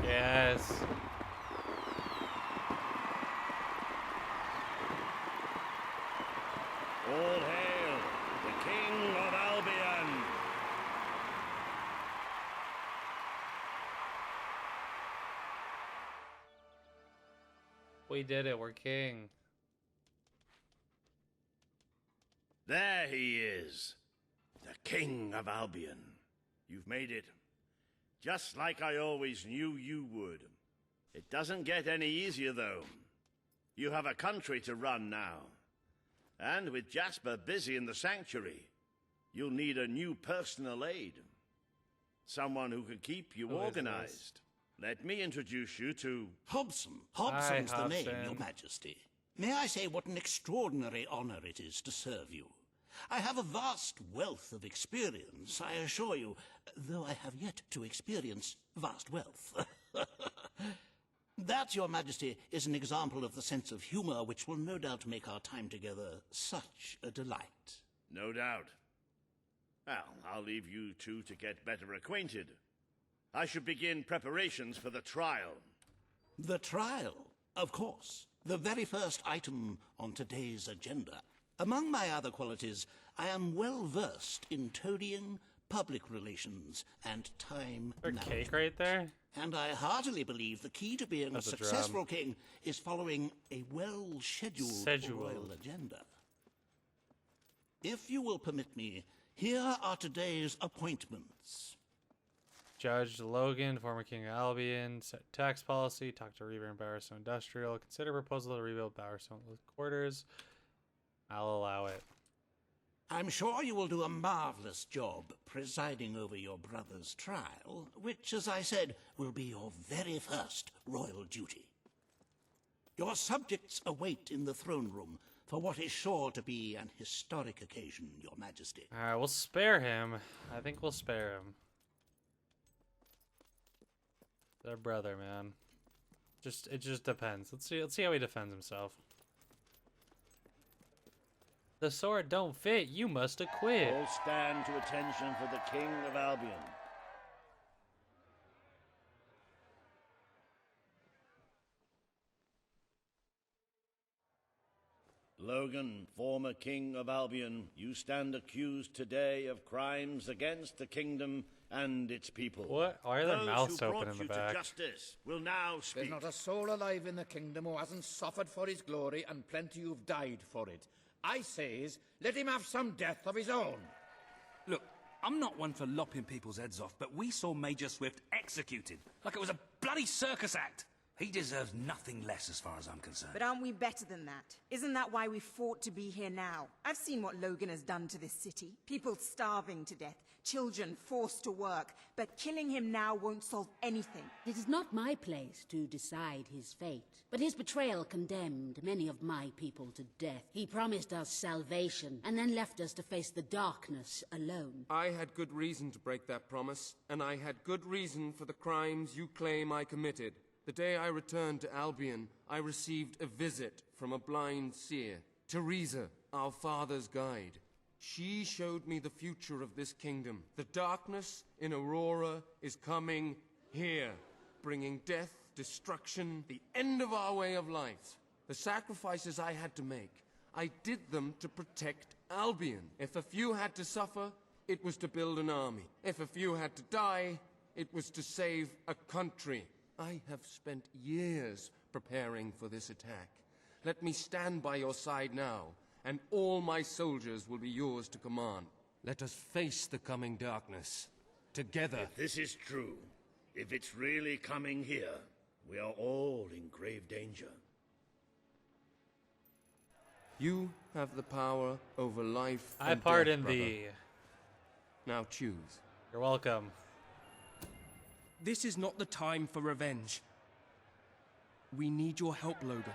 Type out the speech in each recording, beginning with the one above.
Yes. All hail the King of Albion! We did it. We're king. There he is, the King of Albion. You've made it. Just like I always knew you would. It doesn't get any easier, though. You have a country to run now. And with Jasper busy in the sanctuary, you'll need a new personal aide. Someone who can keep you organized. Let me introduce you to... Hobson. Hobson's Hi, the name, Hobson. Your Majesty. May I say what an extraordinary honor it is to serve you. I have a vast wealth of experience, I assure you, though I have yet to experience vast wealth. That, Your Majesty, is an example of the sense of humor which will no doubt make our time together such a delight. No doubt. Well, I'll leave you two to get better acquainted. I should begin preparations for the trial. The trial, of course. The very first item on today's agenda. Among my other qualities, I am well versed in toadying, public relations, and time There's management. cake right there. And I heartily believe the key to being That's a a successful drum. king is following a well-scheduled royal agenda. If you will permit me, here are today's appointments. Judge Logan, former King of Albion, set tax policy, talk to Reaver and Bowerstone Industrial, consider proposal to rebuild Bowerstone quarters. I'll allow it. I'm sure you will do a marvelous job presiding over your brother's trial, which, as I said, will be your very first royal duty. Your subjects await in the throne room for what is sure to be an historic occasion, Your Majesty. Alright, we'll spare him. I think we'll spare him. Their brother, man. It just depends. Let's see how he defends himself. The sword don't fit, you must acquit. All stand to attention for the King of Albion. Logan, former King of Albion, you stand accused today of crimes against the kingdom and its people. What? Why are their mouths Those who open brought in the you back? to justice will now speak. There's not a soul alive in the kingdom who hasn't suffered for his glory, and plenty who've died for it. I says, let him have some death of his own. Look, I'm not one for lopping people's heads off, but we saw Major Swift executed like it was a bloody circus act. He deserves nothing less as far as I'm concerned. But aren't we better than that? Isn't that why we fought to be here now? I've seen what Logan has done to this city. People starving to death, children forced to work. But killing him now won't solve anything. It is not my place to decide his fate, but his betrayal condemned many of my people to death. He promised us salvation, and then left us to face the darkness alone. I had good reason to break that promise, and I had good reason for the crimes you claim I committed. The day I returned to Albion, I received a visit from a blind seer, Teresa, our father's guide. She showed me the future of this kingdom. The darkness in Aurora is coming here, bringing death, destruction, the end of our way of life. The sacrifices I had to make, I did them to protect Albion. If a few had to suffer, it was to build an army. If a few had to die, it was to save a country. I have spent years preparing for this attack. Let me stand by your side now, and all my soldiers will be yours to command. Let us face the coming darkness, together. If this is true, if it's really coming here, we are all in grave danger. You have the power over life I and pardon death, brother. thee. Now choose. You're welcome. This is not the time for revenge. We need your help, Logan.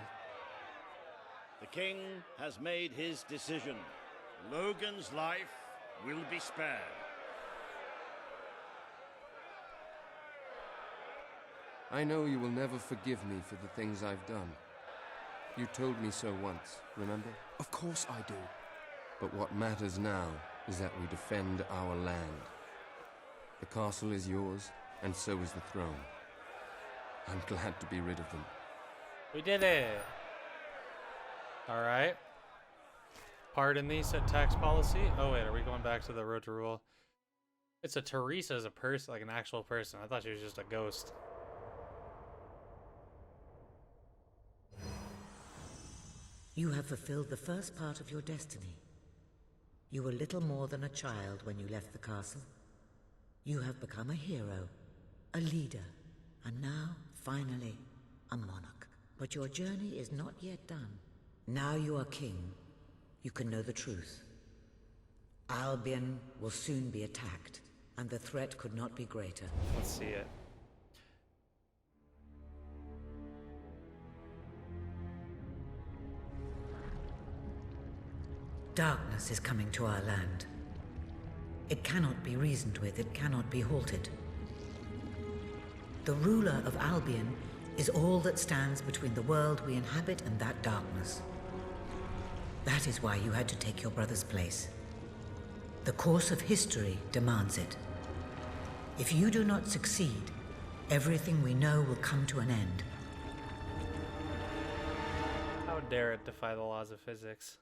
The king has made his decision. Logan's life will be spared. I know you will never forgive me for the things I've done. You told me so once, remember? Of course I do. But what matters now is that we defend our land. The castle is yours, and so is the throne. I'm glad to be rid of them. We did it. All right. Pardon the set tax policy. Oh wait, are we going back to the road to rule? It's a Teresa as a person, like an actual person. I thought she was just a ghost. You have fulfilled the first part of your destiny. You were little more than a child when you left the castle. You have become a hero, a leader, and now, finally, a monarch. But your journey is not yet done. Now you are king. You can know the truth. Albion will soon be attacked, and the threat could not be greater. Let's see it. Darkness is coming to our land. It cannot be reasoned with, it cannot be halted. The ruler of Albion is all that stands between the world we inhabit and that darkness. That is why you had to take your brother's place. The course of history demands it. If you do not succeed, everything we know will come to an end. How dare it defy the laws of physics?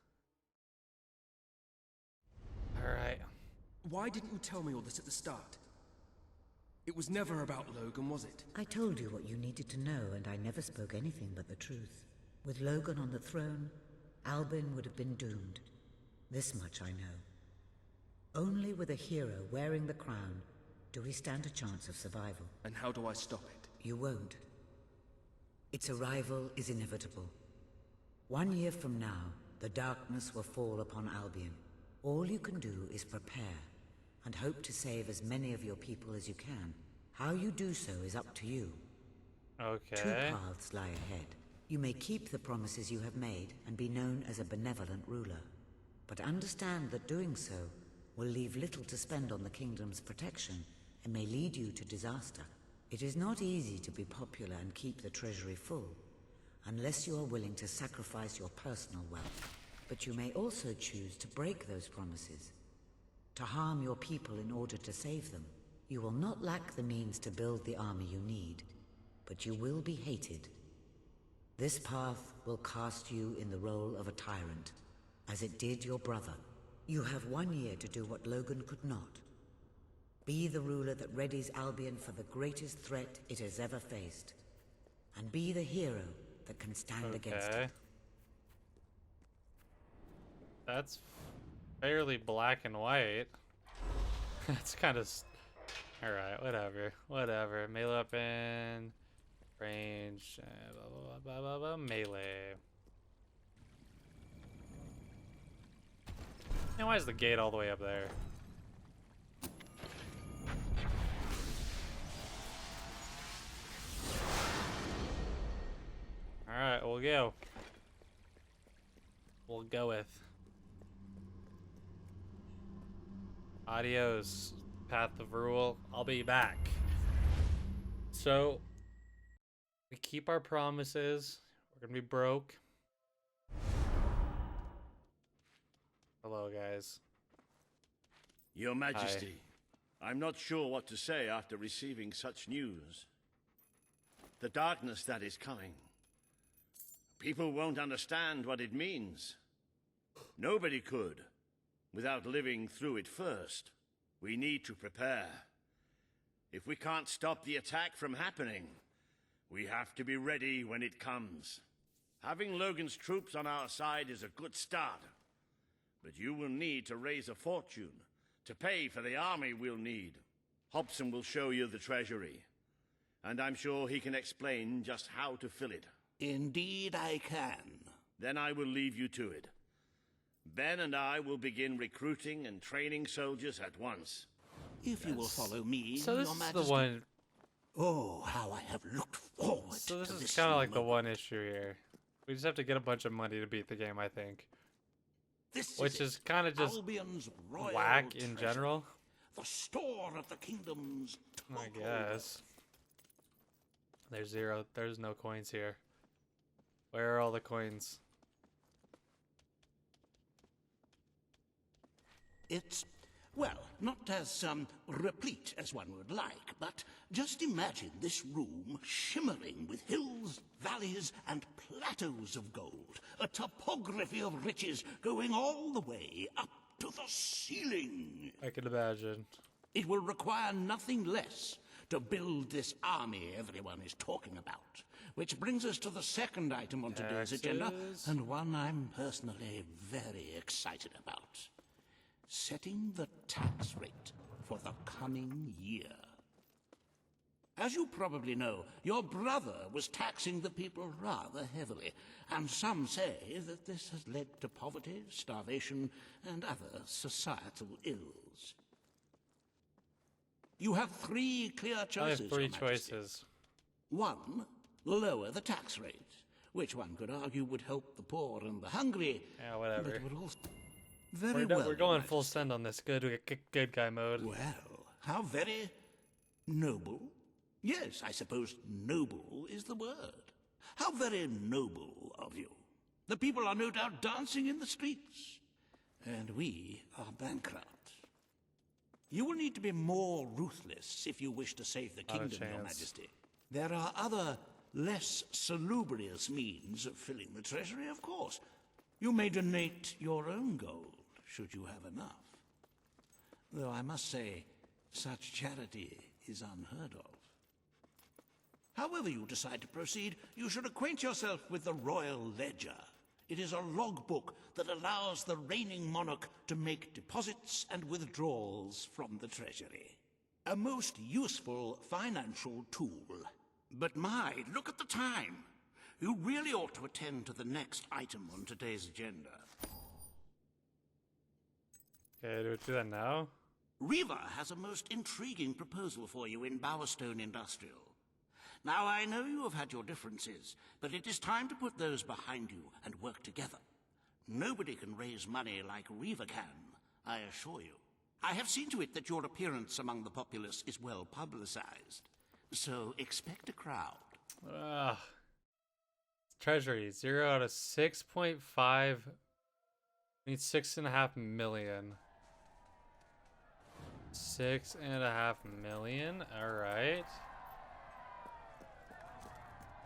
Alright. Why didn't you tell me all this at the start? It was never about Logan, was it? I told you what you needed to know, and I never spoke anything but the truth. With Logan on the throne, Albion would have been doomed. This much I know. Only with a hero wearing the crown do we stand a chance of survival. And how do I stop it? You won't. Its arrival is inevitable. 1 year from now, the darkness will fall upon Albion. All you can do is prepare, and hope to save as many of your people as you can. How you do so is up to you. Okay. 2 paths lie ahead. You may keep the promises you have made and be known as a benevolent ruler. But understand that doing so will leave little to spend on the kingdom's protection and may lead you to disaster. It is not easy to be popular and keep the treasury full, unless you are willing to sacrifice your personal wealth. But you may also choose to break those promises, to harm your people in order to save them. You will not lack the means to build the army you need, but you will be hated. This path will cast you in the role of a tyrant, as it did your brother. You have 1 year to do what Logan could not. Be the ruler that readies Albion for the greatest threat it has ever faced. And be the hero that can stand against it. That's fairly black and white. That's kind of... Alright, whatever. Melee weapon, range, blah, blah, blah, blah, melee. And why is the gate all the way up there? Alright, we'll go. We'll go with. Adios, Path of Rule. I'll be back. So, we keep our promises. We're gonna be broke. Hello, guys. Your Majesty, I'm not sure what to say after receiving such news. The darkness that is coming. People won't understand what it means. Nobody could, without living through it first. We need to prepare. If we can't stop the attack from happening, we have to be ready when it comes. Having Logan's troops on our side is a good start. But you will need to raise a fortune to pay for the army we'll need. Hobson will show you the treasury, and I'm sure he can explain just how to fill it. Indeed I can. Then I will leave you to it. Ben and I will begin recruiting and training soldiers at once. If you will follow me, So this Your is Majesty. the one. Oh, how I have looked forward So this to is this kind of like the moment. one issue here. We just have to get a bunch of money to beat the game, I think. This Which is it, kind of just Albion's royal whack in treasure, general. The store of the kingdom's I total guess. There's no coins here. Where are all the coins? It's Well, not as replete as one would like, but just imagine this room shimmering with hills, valleys, and plateaus of gold. A topography of riches going all the way up to the ceiling. I can imagine. It will require nothing less to build this army everyone is talking about. Which brings us to the second item on today's agenda, and one I'm personally very excited about. Setting the tax rate for the coming year. As you probably know, your brother was taxing the people rather heavily, and some say that this has led to poverty, starvation, and other societal ills. You have three clear choices, I have three Your Majesty. choices. 1, lower the tax rate, which one could argue would help the poor and the hungry. Yeah, whatever. But would also... Very well, We're going full send on this good guy mode. Well, how very noble. Yes, I suppose noble is the word. How very noble of you. The people are no doubt dancing in the streets, and we are bankrupt. You will need to be more ruthless if you wish to save the kingdom, Your Majesty. There are other, less salubrious means of filling the treasury, of course. You may donate your own gold, should you have enough. Though I must say, such charity is unheard of. However you decide to proceed, you should acquaint yourself with the Royal Ledger. It is a logbook that allows the reigning monarch to make deposits and withdrawals from the treasury. A most useful financial tool. But my, look at the time. You really ought to attend to the next item on today's agenda. Okay, do we do that now? Riva has a most intriguing proposal for you in Bowerstone Industrial. Now, I know you have had your differences, but it is time to put those behind you and work together. Nobody can raise money like Riva can, I assure you. I have seen to it that your appearance among the populace is well publicized. So expect a crowd. Treasury, 0 out of 6.5. Needs 6.5 million. 6.5 million, alright.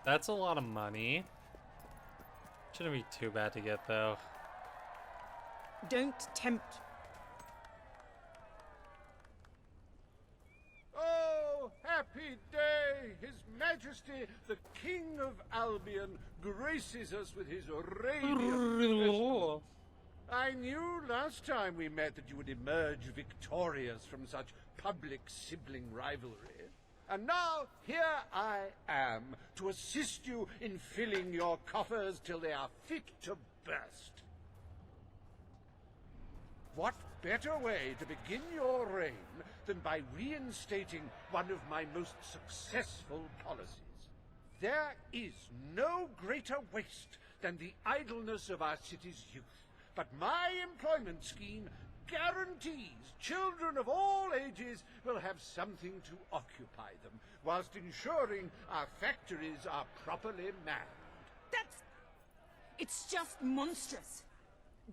That's a lot of money. Shouldn't be too bad to get, though. Don't tempt. Oh, happy day! His Majesty, the King of Albion, graces us with his radiant presence. I knew last time we met that you would emerge victorious from such public sibling rivalry. And now, here I am, to assist you in filling your coffers till they are fit to burst. What better way to begin your reign than by reinstating one of my most successful policies? There is no greater waste than the idleness of our city's youth, but my employment scheme guarantees children of all ages will have something to occupy them, whilst ensuring our factories are properly manned. It's just monstrous.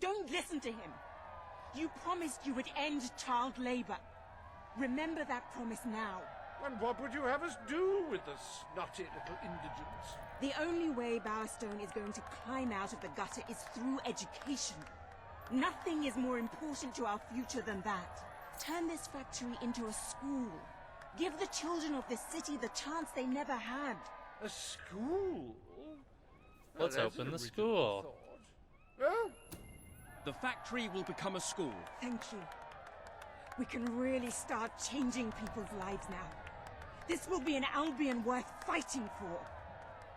Don't listen to him. You promised you would end child labor. Remember that promise now. And what would you have us do with the snotty little indigents? The only way Bowerstone is going to climb out of the gutter is through education. Nothing is more important to our future than that. Turn this factory into a school. Give the children of this city the chance they never had. A school? Let's open the school. Well, The factory will become a school. Thank you. We can really start changing people's lives now. This will be an Albion worth fighting for.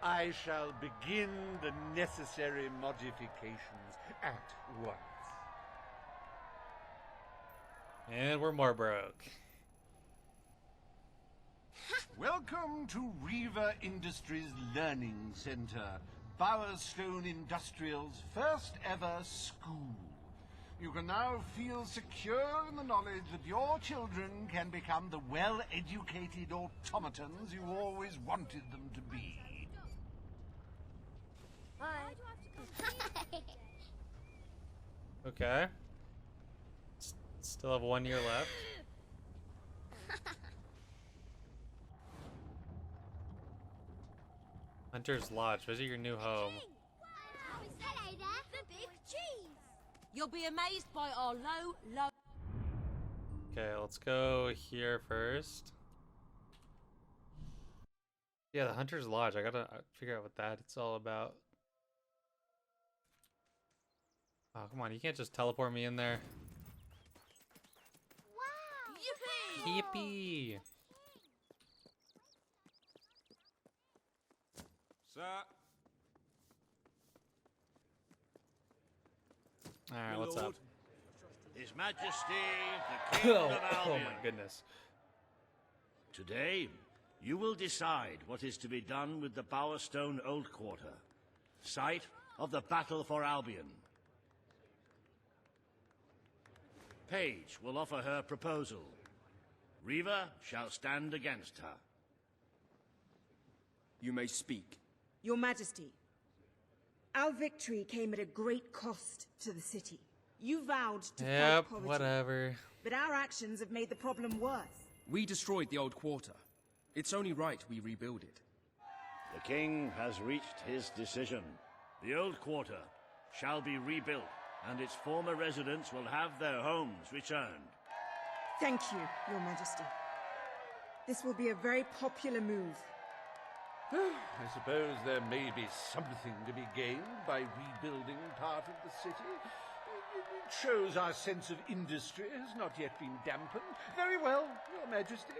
I shall begin the necessary modifications at once. And we're more broke. Welcome to Riva Industries Learning Center, Bowerstone Industrial's first ever school. You can now feel secure in the knowledge that your children can become the well-educated automatons you always wanted them to be. Okay. Still have 1 year left. Hunter's Lodge. Visit your new home. Hello there, the big cheese. You'll be amazed by our low. Okay, let's go here first. Yeah, the Hunter's Lodge. I gotta figure out what it's all about. Oh, come on. You can't just teleport me in there. Wow! Yippee! Yippee! Sir. Alright, what's up? His Majesty, the King of Oh Albion. my goodness. Today, you will decide what is to be done with the Bowerstone Old Quarter, site of the Battle for Albion. Paige will offer her proposal. Riva shall stand against her. You may speak. Your Majesty, our victory came at a great cost to the city. You vowed to fight poverty, whatever. but our actions have made the problem worse. We destroyed the old quarter. It's only right we rebuild it. The king has reached his decision. The Old Quarter shall be rebuilt, and its former residents will have their homes returned. Thank you, Your Majesty. This will be a very popular move. I suppose there may be something to be gained by rebuilding part of the city. It shows our sense of industry has not yet been dampened. Very well, Your Majesty.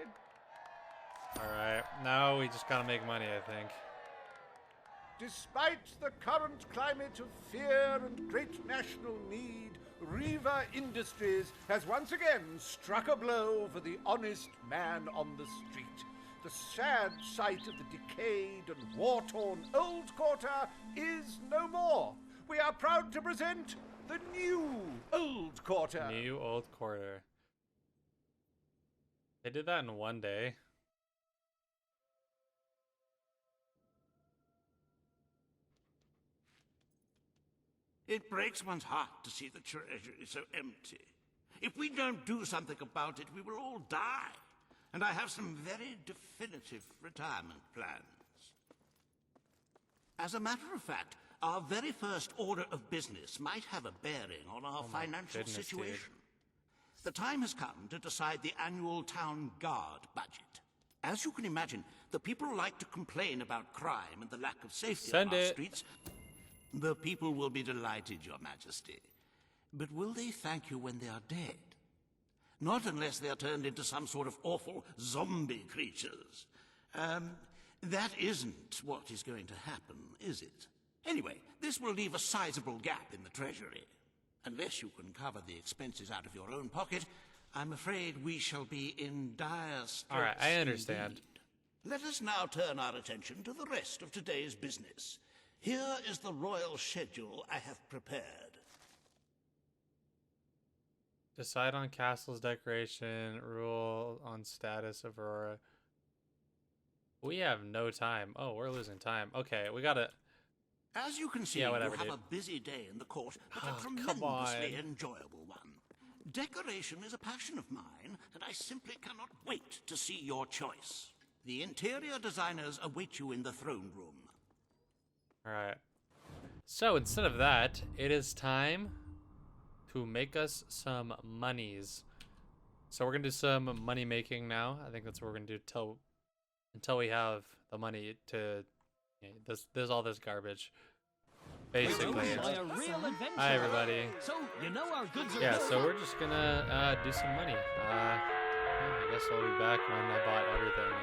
Alright, now we just gotta make money, I think. Despite the current climate of fear and great national need, Riva Industries has once again struck a blow for the honest man on the street. The sad sight of the decayed and war-torn Old Quarter is no more. We are proud to present the new Old Quarter. New Old Quarter. They did that in 1 day. It breaks one's heart to see the treasury so empty. If we don't do something about it, we will all die. And I have some very definitive retirement plans. As a matter of fact, our very first order of business might have a bearing on our financial situation. The time has come to decide the annual town guard budget. As you can imagine, the people like to complain about crime and the lack of safety on our streets. The people will be delighted, Your Majesty. But will they thank you when they are dead? Not unless they are turned into some sort of awful zombie creatures. That isn't what is going to happen, is it? Anyway, this will leave a sizable gap in the treasury. Unless you can cover the expenses out of your own pocket, I'm afraid we shall be in dire straits. All right, I understand. Indeed. Let us now turn our attention to the rest of today's business. Here is the royal schedule I have prepared. Decide on castle's decoration, rule on status of Aurora. We have no time. Oh, we're losing time. Okay, we gotta... As you can see, yeah, whatever, you have dude. a busy day in the court, but a Come tremendously on. enjoyable one. Decoration is a passion of mine, and I simply cannot wait to see your choice. The interior designers await you in the throne room. Alright. So, instead of that, it is time to make us some monies. So we're gonna do some money making now. I think that's what we're gonna do until we have the money to this all this garbage. Basically. Hi everybody. So you know our goods are Yeah, so we're just gonna do some money. I guess I'll be back when I bought everything,